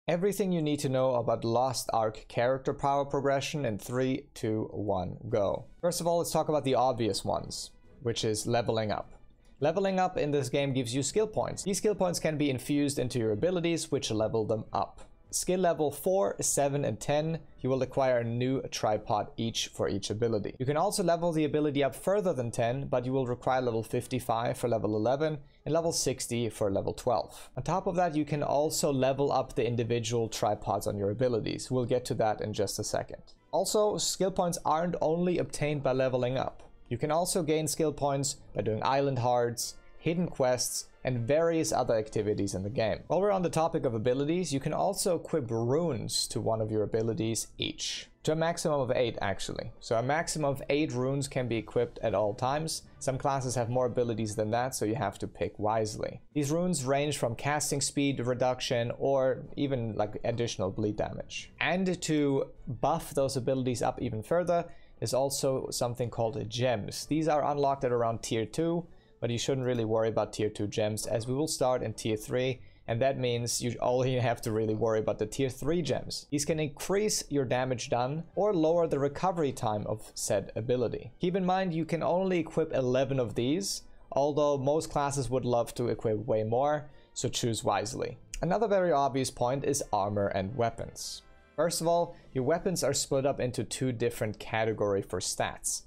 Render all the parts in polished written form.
Everything you need to know about Lost Ark character power progression in 3, 2, 1, go. First of all, let's talk about the obvious ones, which is leveling up. Leveling up in this game gives you skill points. These skill points can be infused into your abilities, which level them up. Skill level 4, 7, and 10, you will acquire a new tripod each for each ability. You can also level the ability up further than 10, but you will require level 55 for level 11 and level 60 for level 12. On top of that, you can also level up the individual tripods on your abilities. We'll get to that in just a second. Also, skill points aren't only obtained by leveling up. You can also gain skill points by doing island hards, hidden quests, and various other activities in the game. While we're on the topic of abilities, you can also equip runes to one of your abilities each. To a maximum of 8 actually. So a maximum of 8 runes can be equipped at all times. Some classes have more abilities than that, so you have to pick wisely. These runes range from casting speed reduction or even like additional bleed damage. And to buff those abilities up even further is also something called gems. These are unlocked at around tier 2. But you shouldn't really worry about tier 2 gems, as we will start in tier 3, and that means you only have to really worry about the tier 3 gems. These can increase your damage done or lower the recovery time of said ability. Keep in mind you can only equip 11 of these, although most classes would love to equip way more, so choose wisely. Another very obvious point is armor and weapons. First of all, your weapons are split up into 2 different categories for stats.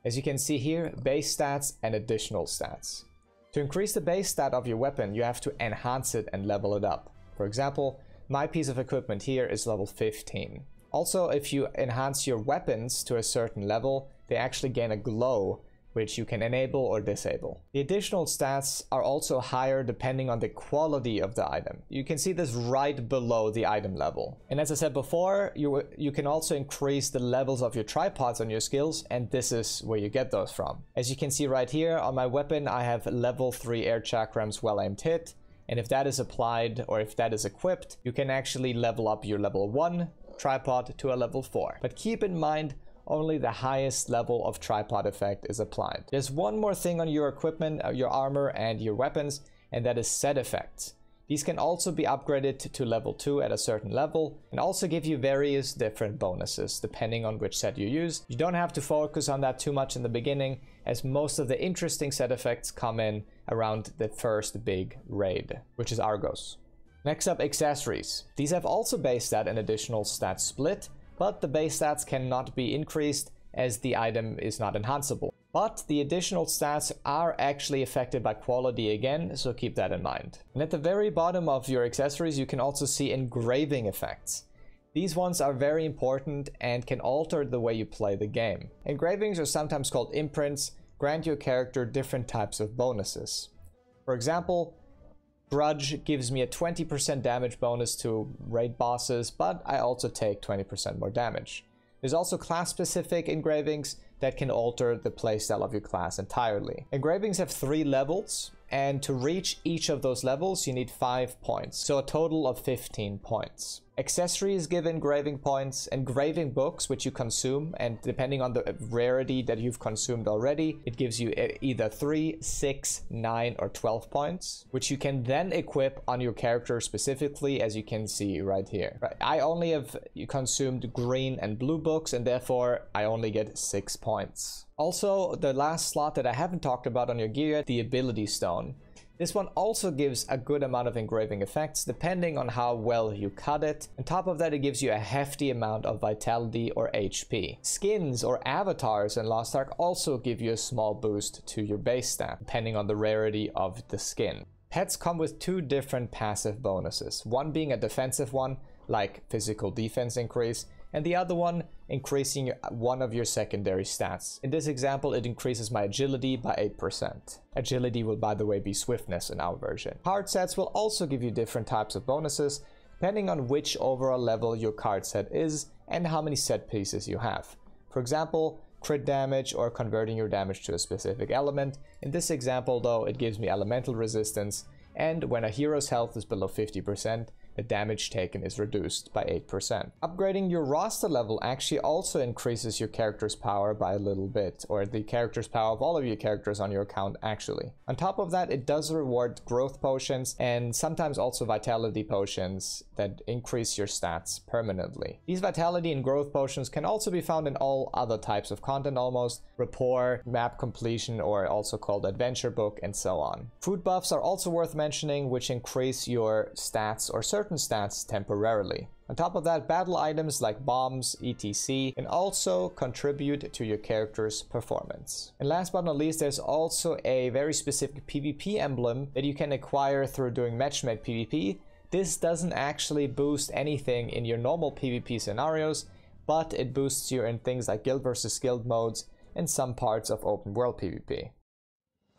As you can see here, base stats and additional stats. To increase the base stat of your weapon, you have to enhance it and level it up. For example, my piece of equipment here is level 15. Also, if you enhance your weapons to a certain level, they actually gain a glow, which you can enable or disable. The additional stats are also higher depending on the quality of the item. You can see this right below the item level. And as I said before, you can also increase the levels of your tripods on your skills, and this is where you get those from. As you can see right here on my weapon, I have level 3 air chakrams well aimed hit, and if that is applied or if that is equipped, you can actually level up your level 1 tripod to a level 4. But keep in mind, only the highest level of tripod effect is applied. There's one more thing on your equipment, your armor and your weapons, and that is set effects. These can also be upgraded to level 2 at a certain level and also give you various different bonuses depending on which set you use. You don't have to focus on that too much in the beginning, as most of the interesting set effects come in around the first big raid, which is Argos. Next up, accessories. These have also base stat and additional stat split, but the base stats cannot be increased as the item is not enhanceable. But the additional stats are actually affected by quality again, so keep that in mind. And at the very bottom of your accessories, you can also see engraving effects. These ones are very important and can alter the way you play the game. Engravings, are sometimes called imprints, grant your character different types of bonuses. For example, Grudge gives me a 20% damage bonus to raid bosses, but I also take 20% more damage. There's also class-specific engravings that can alter the playstyle of your class entirely. Engravings have 3 levels, and to reach each of those levels you need 5 points, so a total of 15 points. Accessories give engraving points, engraving books which you consume, and depending on the rarity that you've consumed already, it gives you either 3, 6, 9 or 12 points, which you can then equip on your character specifically, as you can see right here. I only have consumed green and blue books, and therefore I only get 6 points. Also, the last slot that I haven't talked about on your gear yet, the ability stone. This one also gives a good amount of engraving effects depending on how well you cut it. On top of that, it gives you a hefty amount of vitality or HP. Skins or avatars in Lost Ark also give you a small boost to your base stat depending on the rarity of the skin. Pets come with 2 different passive bonuses, one being a defensive one like physical defense increase, and the other one increasing one of your secondary stats. In this example, it increases my agility by 8%. Agility will, by the way, be swiftness in our version. Card sets will also give you different types of bonuses, depending on which overall level your card set is and how many set pieces you have. For example, crit damage or converting your damage to a specific element. In this example though, it gives me elemental resistance, and when a hero's health is below 50%, the damage taken is reduced by 8%. Upgrading your roster level actually also increases your character's power by a little bit, or the character's power of all of your characters on your account actually. On top of that, it does reward growth potions and sometimes also vitality potions that increase your stats permanently. These vitality and growth potions can also be found in all other types of content almost, rapport, map completion, or also called adventure book, and so on. Food buffs are also worth mentioning, which increase your stats or certain stats temporarily. On top of that, battle items like bombs, etc. can also contribute to your character's performance. And last but not least, there's also a very specific PvP emblem that you can acquire through doing matchmade PvP. This doesn't actually boost anything in your normal PvP scenarios, but it boosts you in things like guild versus guild modes and some parts of open world PvP.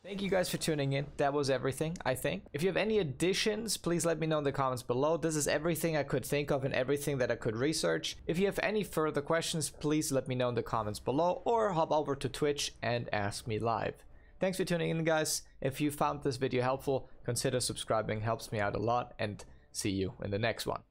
Thank you guys for tuning in. That was everything, I think. If you have any additions, please let me know in the comments below. This is everything I could think of and everything that I could research. If you have any further questions, please let me know in the comments below or hop over to Twitch and ask me live. Thanks for tuning in, guys. If you found this video helpful, consider subscribing. Helps me out a lot, and see you in the next one.